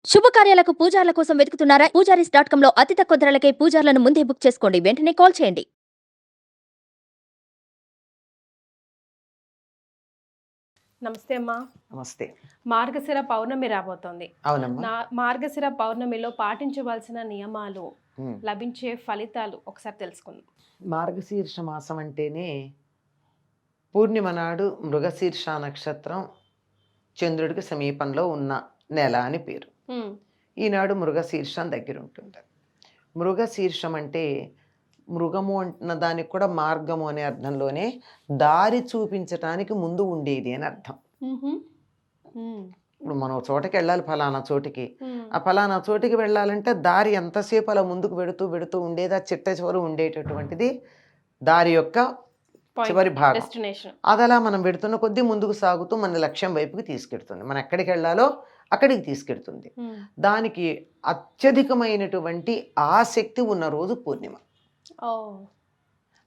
శుభకార్యాలకు పూజార్ల కోసం వెతుకుతున్నారా? పూజారీస్.com లో అతి తక్కువ ధరలకే పూజార్లను ముందే బుక్ చేసుకోండి. వెంటనే కాల్ చేయండి. నమస్తే అమ్మా. నమస్తే. మార్గశిర పౌర్ణమి రాబోతోంది. అవునమ్మా. మార్గశిర పౌర్ణమిలో పాటించవలసిన నియమాలు, లభించే ఫలితాలు ఒకసారి తెలుసుకుందాం. మార్గశీర్ష మాసం అంటేనే పూర్ణిమ నాడు మృగశీర్ష నక్షత్రం చంద్రుడికి సమీపంలో ఉన్న నెల అని పేరు. ఈనాడు మృగశీర్షం దగ్గర ఉంటుంది. మృగశీర్షం అంటే మృగము అంటున్న దానికి కూడా మార్గము అనే అర్థంలోనే దారి చూపించటానికి ముందు ఉండేది అని అర్థం. ఇప్పుడు మనం చోటకి వెళ్ళాలి, ఫలానా చోటికి. ఆ ఫలానా చోటికి వెళ్ళాలంటే దారి ఎంతసేపు అలా ముందుకు వెడుతూ ఉండేది. ఆ చిట్ట చివరి ఉండేటటువంటిది దారి యొక్క చివరి భాగం. అదలా మనం పెడుతున్న కొద్దీ ముందుకు సాగుతూ మన లక్ష్యం వైపుకి తీసుకెడుతుంది. మనం ఎక్కడికి వెళ్ళాలో అక్కడికి తీసుకెడుతుంది. దానికి అత్యధికమైనటువంటి ఆసక్తి ఉన్న రోజు పూర్ణిమ.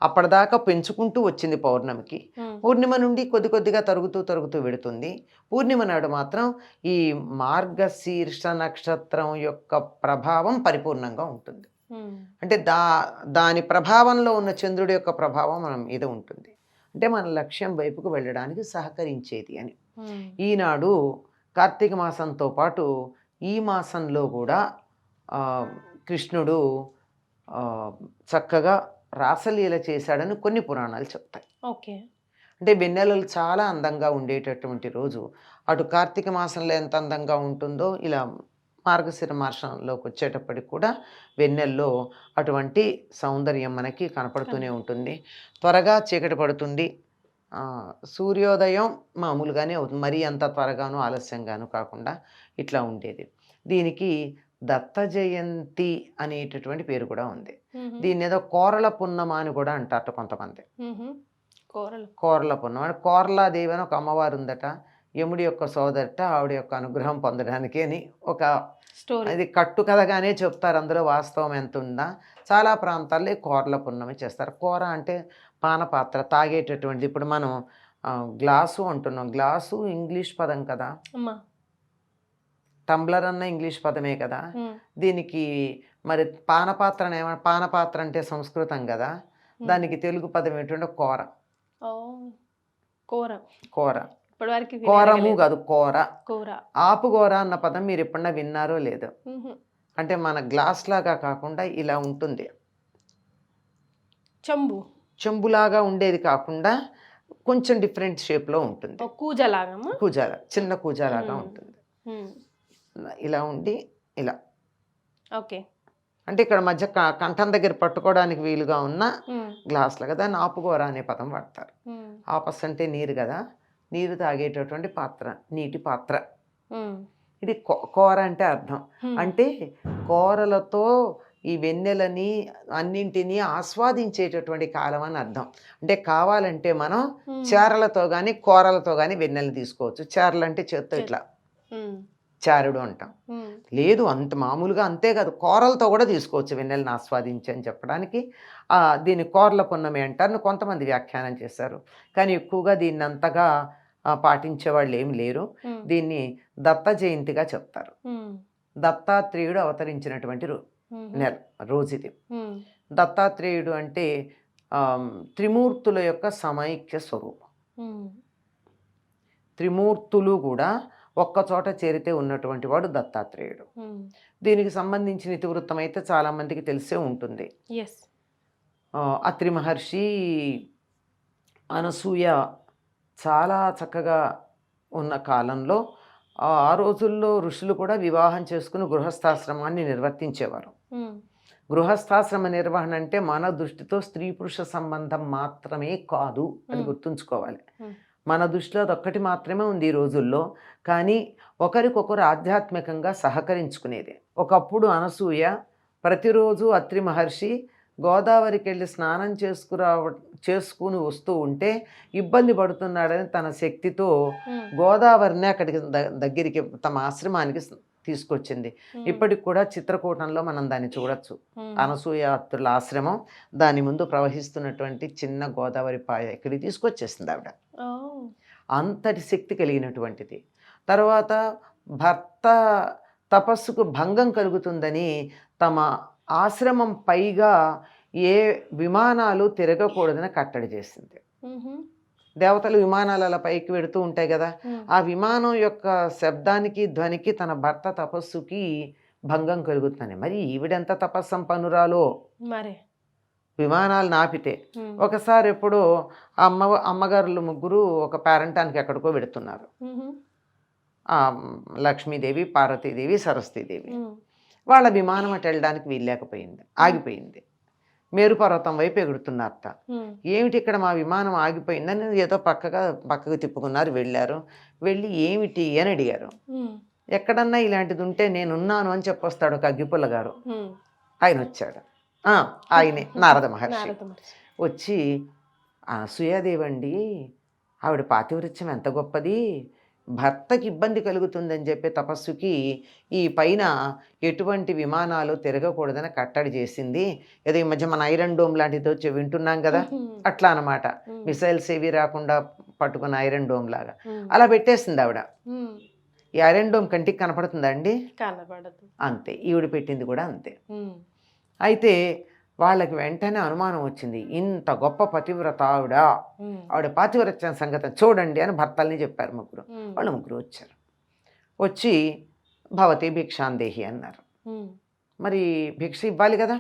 అప్పటిదాకా పెంచుకుంటూ వచ్చింది పౌర్ణమికి. పూర్ణిమ నుండి కొద్దిగా తరుగుతూ వెడుతుంది. పూర్ణిమ నాడు మాత్రం ఈ మార్గశీర్ష నక్షత్రం యొక్క ప్రభావం పరిపూర్ణంగా ఉంటుంది. అంటే దాని ప్రభావంలో ఉన్న చంద్రుడి యొక్క ప్రభావం మనం మీద ఉంటుంది. అంటే మన లక్ష్యం వైపుకు వెళ్ళడానికి సహకరించేది అని. ఈనాడు కార్తీక మాసంతో పాటు ఈ మాసంలో కూడా కృష్ణుడు చక్కగా రాసలీల చేశాడని కొన్ని పురాణాలు చెప్తాయి. ఓకే. అంటే వెన్నెలలు చాలా అందంగా ఉండేటటువంటి రోజు. అటు కార్తీక మాసంలో ఎంత అందంగా ఉంటుందో ఇలా మార్గశిర మాసంలోకి వచ్చేటప్పటికి కూడా వెన్నెల్లో అటువంటి సౌందర్యం మనకి కనపడుతూనే ఉంటుంది. త్వరగా చీకటి పడుతుంది. సూర్యోదయం మామూలుగానే అవుతుంది, మరీ అంత త్వరగాను ఆలస్యంగాను కాకుండా ఇట్లా ఉండేది. దీనికి దత్త జయంతి అనేటటువంటి పేరు కూడా ఉంది. దీన్ని ఏదో కోరల పున్నమ అని కూడా అంటారట కొంతమంది. కోరల పున్నమ అంటే కోరలాదేవి అని ఒక అమ్మవారు ఉందట, యముడి యొక్క సోదరట, ఆవిడ యొక్క అనుగ్రహం పొందడానికి అని ఒక స్టోరీ. ఇది కట్టు కథగానే చెప్తారు, అందులో వాస్తవం ఎంత ఉందా. చాలా ప్రాంతాల్లో కోరల పున్నమి చేస్తారు. కూర అంటే పానపాత్ర, తాగేటటువంటిది. ఇప్పుడు మనం గ్లాసు అంటున్నాం, గ్లాసు ఇంగ్లీష్ పదం కదా, టంబ్లర్ అన్న ఇంగ్లీష్ పదమే కదా. దీనికి మరి పానపాత్ర పానపాత్ర అంటే సంస్కృతం కదా, దానికి తెలుగు పదం ఏంటంటే కూర. కూర కోరము కాదు, కూర. ఆపుగోర అన్న పదం మీరు ఎప్పుడన్నా విన్నారో లేదో. అంటే మన గ్లాస్ లాగా కాకుండా ఇలా ఉంటుంది, చెంబులాగా ఉండేది కాకుండా కొంచెం డిఫరెంట్ షేప్లో ఉంటుంది. కూజాలా, చిన్న కూజాలాగా ఉంటుంది. ఇలా ఉండి ఇలా. ఓకే. అంటే ఇక్కడ మధ్య కంఠం దగ్గర పట్టుకోవడానికి వీలుగా ఉన్న గ్లాస్ లాగా, దాన్ని ఆపుగోర అనే పదం వాడతారు. ఆపస్ అంటే నీరు కదా, నీరు తాగేటటువంటి పాత్ర, నీటి పాత్ర. ఇది కూర అంటే అర్థం. అంటే కూరలతో ఈ వెన్నెలని అన్నింటినీ ఆస్వాదించేటటువంటి కాలం అని అర్థం. అంటే కావాలంటే మనం చారలతో కానీ కూరలతో కానీ వెన్నెలని తీసుకోవచ్చు. చారలు అంటే చేత్తో ఇట్లా చారుడు అంటాం. లేదు అంత మామూలుగా అంతే కాదు, కూరలతో కూడా తీసుకోవచ్చు వెన్నెలను ఆస్వాదించి అని చెప్పడానికి దీన్ని కోరల పున్నమి అంటారు. కొంతమంది వ్యాఖ్యానం చేశారు, కానీ ఎక్కువగా దీన్ని అంతగా పాటించే వాళ్ళు ఏమి లేరు. దీన్ని దత్త జయంతిగా చెప్తారు. దత్తాత్రేయుడు అవతరించినటువంటి రోజు ఇది. దత్తాత్రేయుడు అంటే త్రిమూర్తుల యొక్క సమైక్య స్వరూపం. త్రిమూర్తులు కూడా ఒక్కచోట చేరితే ఉన్నటువంటి వాడు దత్తాత్రేయుడు. దీనికి సంబంధించిన ఇతివృత్తం అయితే చాలా మందికి తెలిసే ఉంటుంది. అత్రి మహర్షి అనసూయ చాలా చక్కగా ఉన్న కాలంలో ఆ రోజుల్లో ఋషులు కూడా వివాహం చేసుకుని గృహస్థాశ్రమాన్ని నిర్వర్తించేవారు. గృహస్థాశ్రమ నిర్వహణ అంటే మన దృష్టితో స్త్రీ పురుష సంబంధం మాత్రమే కాదు, అది గుర్తుంచుకోవాలి. మన దృష్టిలో అదొక్కటి మాత్రమే ఉంది ఈ రోజుల్లో. కానీ ఒకరికొకరు ఆధ్యాత్మికంగా సహకరించుకునేది. ఒకప్పుడు అనసూయ ప్రతిరోజు అత్రి మహర్షి గోదావరికి వెళ్ళి స్నానం చేసుకుని వస్తూ ఉంటే ఇబ్బంది పడుతున్నాడని తన శక్తితో గోదావరిని అక్కడికి దగ్గరికి తమ ఆశ్రమానికి తీసుకొచ్చింది. ఇప్పటికి కూడా చిత్రకూటంలో మనం దాన్ని చూడొచ్చు. అనసూయ అత్రుల ఆశ్రమం, దాని ముందు ప్రవహిస్తున్నటువంటి చిన్న గోదావరి పాయ ఇక్కడికి తీసుకొచ్చేసింది ఆవిడ. అంతటి శక్తి కలిగినటువంటిది. తర్వాత భర్త తపస్సుకు భంగం కలుగుతుందని తమ ఆశ్రమం పైగా ఏ విమానాలు తిరగకూడదని కట్టడి చేసింది. దేవతలు విమానాలు అలా పైకి వెడుతూ ఉంటాయి కదా, ఆ విమానం యొక్క శబ్దానికి ధ్వనికి తన భర్త తపస్సుకి భంగం కలుగుతుందని. మరి ఈవిడెంత తపస్సంపన్నురాలో మరి విమానాలు నాపితే. ఒకసారి ఎప్పుడో అమ్మగారులు ముగ్గురు ఒక పేరంటానికి ఎక్కడికో వెడుతున్నారు. లక్ష్మీదేవి, పార్వతీదేవి, సరస్వతీదేవి. వాళ్ళ విమానం అటు వెళ్ళడానికి వీల్లేకపోయింది, ఆగిపోయింది. మేరు పర్వతం వైపు ఎగురుతున్నారట. ఏమిటి ఇక్కడ మా విమానం ఆగిపోయిందని ఏదో పక్కకు తిప్పుకున్నారు, వెళ్ళారు. వెళ్ళి ఏమిటి అని అడిగారు. ఎక్కడన్నా ఇలాంటిది ఉంటే నేనున్నాను అని చెప్పొస్తాడు ఒక అగ్గిపుల్ల గారు. ఆయన వచ్చాడు. ఆయనే నారద మహర్షి. వచ్చి అనసూయాదేవి అండి, ఆవిడ పాతివృత్యం ఎంత గొప్పది, భర్తకి ఇబ్బంది కలుగుతుందని చెప్పి తపస్సుకి ఈ పైన ఎటువంటి విమానాలు తిరగకూడదని కట్టడి చేసింది. ఏదో ఈ మధ్య మన ఐరన్ డోమ్ లాంటిది వచ్చి వింటున్నాం కదా, అట్లా అనమాట. మిసైల్స్ ఏవి రాకుండా పట్టుకున్న ఐరన్ డోమ్ లాగా అలా పెట్టేసింది ఆవిడ. ఈ ఐరన్ డోమ్ కంటికి కనపడుతుందా అండి? కనపడదు. అంతే, ఈవిడ పెట్టింది కూడా అంతే. అయితే వాళ్ళకి వెంటనే అనుమానం వచ్చింది, ఇంత గొప్ప పతివ్రత ఆవిడ పాతివ్రత్యం సంగతి చూడండి అని భర్తల్ని చెప్పారు ముగ్గురు. వాళ్ళు ముగ్గురు వచ్చారు. వచ్చి భవతి భిక్షాందేహి అన్నారు. మరి భిక్ష ఇవ్వాలి కదా,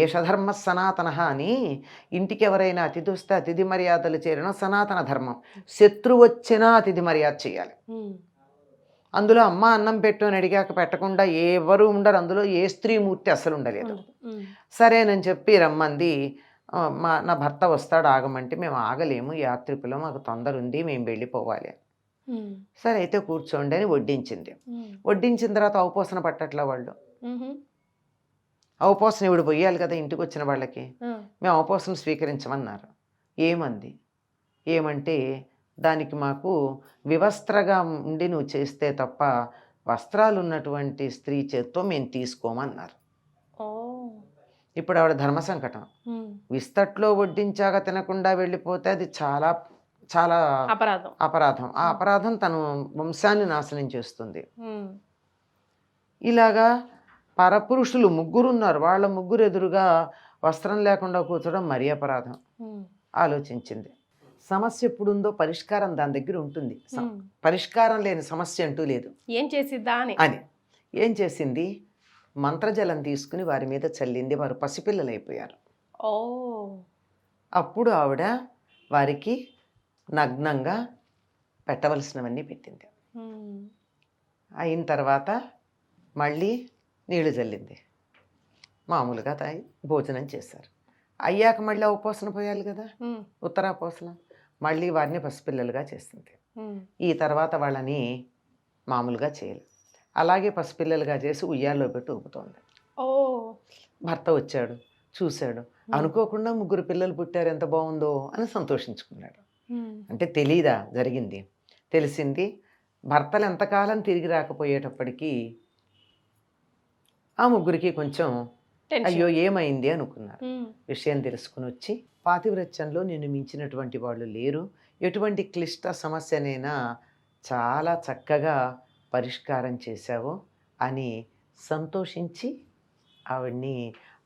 ఏషధర్మ సనాతన అని ఇంటికి ఎవరైనా అతిథి వస్తే అతిథి మర్యాదలు చేయడం సనాతన ధర్మం. శత్రువు వచ్చినా అతిథి మర్యాద చేయాలి. అందులో అమ్మ అన్నం పెట్టు అని అడిగాక పెట్టకుండా ఎవరు ఉండరు, అందులో ఏ స్త్రీమూర్తి అసలు ఉండలేదు. సరేనని చెప్పి రమ్మంది. నా భర్త వస్తాడు ఆగమంటే మేము ఆగలేము, యాత్రికులు, మాకు తొందర ఉంది, మేము వెళ్ళిపోవాలి. సరే అయితే కూర్చోండి అని వడ్డించింది. వడ్డించిన తర్వాత అవపోసన పట్టట్లా వాళ్ళు. అవపోసన ఇవిడు పొయ్యాలి కదా ఇంటికి వచ్చిన వాళ్ళకి. మేము అవపోసన స్వీకరించమన్నారు. ఏమంటే దానికి మాకు వివస్త్రగా ఉండి నువ్వు చేస్తే తప్ప వస్త్రాలు ఉన్నటువంటి స్త్రీ చేత్తో మేము తీసుకోమన్నారు. ఇప్పుడు ఆవిడ ధర్మ సంకటం. విస్తట్లో వడ్డించాక తినకుండా వెళ్ళిపోతే అది చాలా చాలా అపరాధం. ఆ అపరాధం తన వంశాన్ని నాశనం చేస్తుంది. ఇలాగా పరపురుషులు ముగ్గురున్నారు, వాళ్ళ ముగ్గురు ఎదురుగా వస్త్రం లేకుండా కూర్చోవడం మరీ అపరాధం. ఆలోచించింది. సమస్య ఎప్పుడుందో పరిష్కారం దాని దగ్గర ఉంటుంది. పరిష్కారం లేని సమస్య అంటూ లేదు. ఏం చేసిద్దా అని ఏం చేసింది, మంత్రజలం తీసుకుని వారి మీద చల్లింది. వారు పసిపిల్లలు అయిపోయారు. అప్పుడు ఆవిడ వారికి నగ్నంగా పెట్టవలసినవన్నీ పెట్టింది. అయిన తర్వాత మళ్ళీ నీళ్లు చల్లింది. మామూలుగా తాగి భోజనం చేశారు. అయ్యాక మళ్ళీ అవపోసన పోయాలి కదా, ఉత్తరాపోసన. మళ్ళీ వారిని పసిపిల్లలుగా చేస్తుంది. ఈ తర్వాత వాళ్ళని మామూలుగా చేయాలి. అలాగే పసిపిల్లలుగా చేసి ఉయ్యాల్లో పెట్టి ఊపుతోంది. భర్త వచ్చాడు, చూశాడు. అనుకోకుండా ముగ్గురు పిల్లలు పుట్టారు, ఎంత బాగుందో అని సంతోషించుకున్నాడు. అంటే తెలీదా జరిగింది? తెలిసింది. భర్తలు ఎంతకాలం తిరిగి రాకపోయేటప్పటికీ ఆ ముగ్గురికి కొంచెం అయ్యో ఏమైంది అనుకున్నారు. విషయం తెలుసుకుని వచ్చి, పాతివ్రత్యంలో నిన్ను మించినటువంటి వాళ్ళు లేరు, ఎటువంటి క్లిష్ట సమస్యనైనా చాలా చక్కగా పరిష్కారం చేశావు అని సంతోషించి ఆవిడ్ని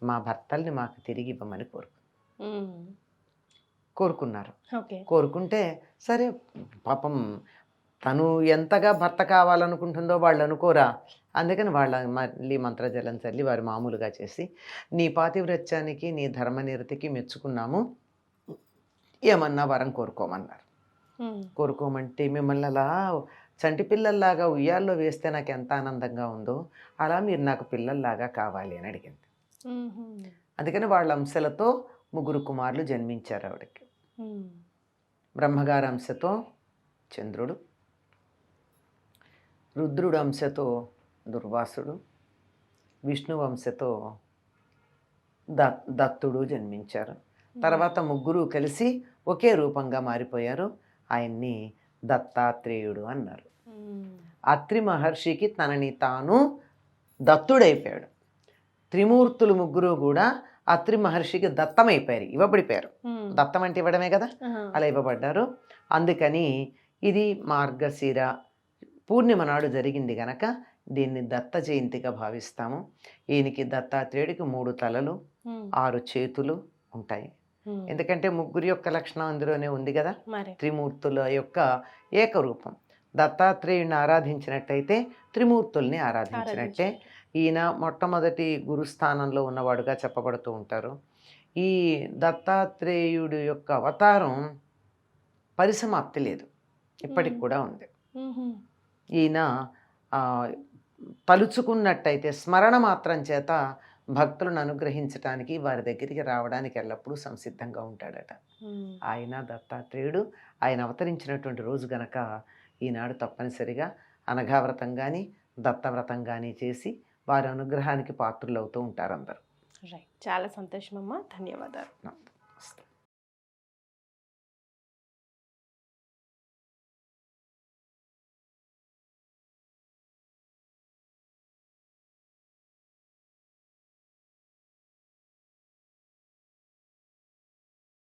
మా భర్తల్ని మాకు తిరిగి ఇవ్వమని కోరుకున్నారు. కోరుకుంటే సరే, పాపం తను ఎంతగా భర్త కావాలనుకుంటుందో వాళ్ళు అనుకోరా. అందుకని వాళ్ళ మళ్ళీ మంత్రజలం చల్లి వారు మామూలుగా చేసి, నీ పాతివ్రత్యానికి నీ ధర్మనిరతికి మెచ్చుకున్నాము, ఏమన్నా వరం కోరుకోమన్నారు. కోరుకోమంటే మిమ్మల్ని అలా చంటి పిల్లల్లాగా ఉయ్యాల్లో వేస్తే నాకు ఎంత ఆనందంగా ఉందో అలా మీరు నాకు పిల్లల్లాగా కావాలి అని అడిగింది. అందుకని వాళ్ళ అంశలతో ముగ్గురు కుమారులు జన్మించారు ఆవిడకి. బ్రహ్మగారి అంశతో చంద్రుడు, రుద్రుడు అంశతో దుర్వాసుడు, విష్ణు వంశతో దత్తుడు జన్మించారు. తర్వాత ముగ్గురు కలిసి ఒకే రూపంగా మారిపోయారు. ఆయన్ని దత్తాత్రేయుడు అన్నారు. అత్రి మహర్షికి తనని తాను దత్తుడైపోయాడు. త్రిమూర్తులు ముగ్గురు కూడా అత్రి మహర్షికి దత్తమైపోయారు, ఇవ్వబడిపోయారు. దత్తం అంటే ఇవ్వడమే కదా, అలా ఇవ్వబడ్డారు. అందుకని ఇది మార్గశిర పూర్ణిమ నాడు జరిగింది గనక దీన్ని దత్త జయంతిగా భావిస్తాము. ఈయనకి దత్తాత్రేయుడికి 3 తలలు, 6 చేతులు ఉంటాయి. ఎందుకంటే ముగ్గురి యొక్క లక్షణం అందులోనే ఉంది కదా, మరి త్రిమూర్తుల యొక్క ఏకరూపం. దత్తాత్రేయుడిని ఆరాధించినట్టయితే త్రిమూర్తుల్ని ఆరాధించినట్టే. ఈయన మొట్టమొదటి గురుస్థానంలో ఉన్నవాడుగా చెప్పబడుతూ ఉంటారు. ఈ దత్తాత్రేయుడు యొక్క అవతారం పరిసమాప్తి లేదు, ఇప్పటికి కూడా ఉంది. ఈయన తలుచుకున్నట్టయితే స్మరణ మాత్రం చేత భక్తులను అనుగ్రహించడానికి, వారి దగ్గరికి రావడానికి ఎల్లప్పుడూ సంసిద్ధంగా ఉంటాడట. ఆయన దత్తాత్రేయుడు ఆయన అవతరించినటువంటి రోజు గనక ఈనాడు తప్పనిసరిగా అనఘావ్రతం కానీ దత్తవ్రతం కానీ చేసి వారి అనుగ్రహానికి పాత్రులు అవుతూ ఉంటారు అందరూ. రైట్, చాలా సంతోషం అమ్మా, ధన్యవాదాలు. నమస్తే.